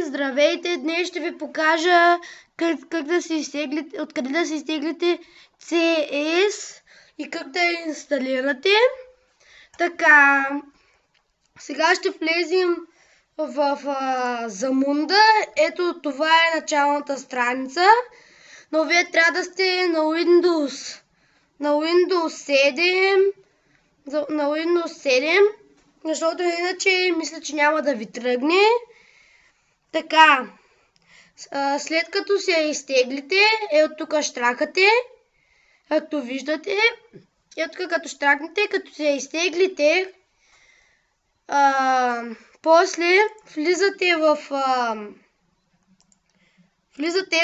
Здравейте! Днес ще ви покажа как да си изтеглите, откъде да си изтеглите CS и как да я инсталирате. Така, сега ще влезем в Замунда. Ето, това е началната страница, но вие трябва да сте на Windows 7, защото иначе мисля, че няма да ви тръгне. Така, след като се я изтеглите, от тук щракате, както виждате, от тук като щракнете, като се я изтеглите, после влизате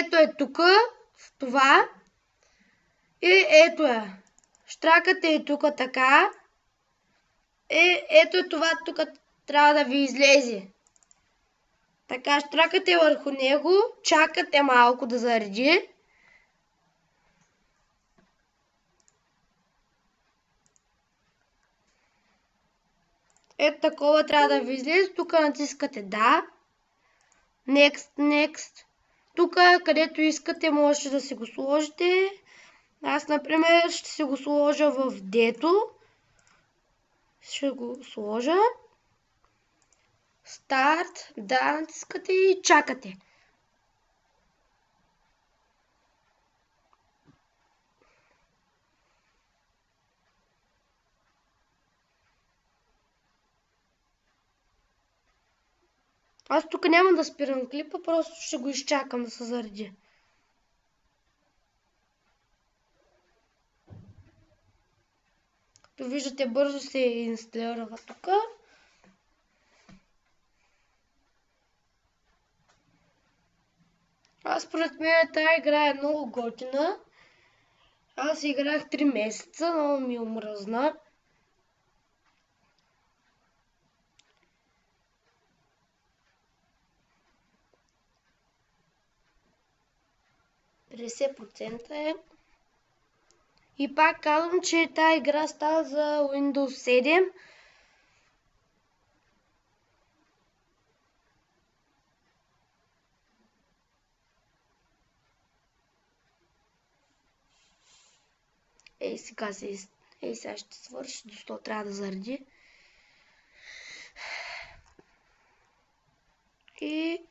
ето е тук, в това, и ето е, щракате и тук така, ето е това, тук трябва да ви излезе. Така, щракате върху него, чакате малко да зареди. Ето такова трябва да ви излезе. Тук натискате да. Next. Тук, където искате, можете да си го сложите. Аз, например, ще си го сложа в дето. Ще го сложа. Старт, да, натискате и чакате. Аз тук няма да спирам клипа, просто ще го изчакам да се зареди. Като виждате, бързо се инсталира тук. Аз според мен тази игра е много готина. Аз играх 3 месеца, много ми омръзна. %. И пак казвам, че тази игра става за Windows 7. Сега ще свърши, защото трябва да зареди. И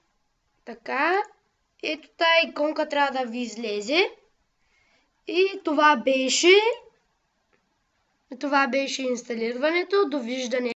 така, ето тази иконка трябва да ви излезе. И това беше инсталирането. Довиждане.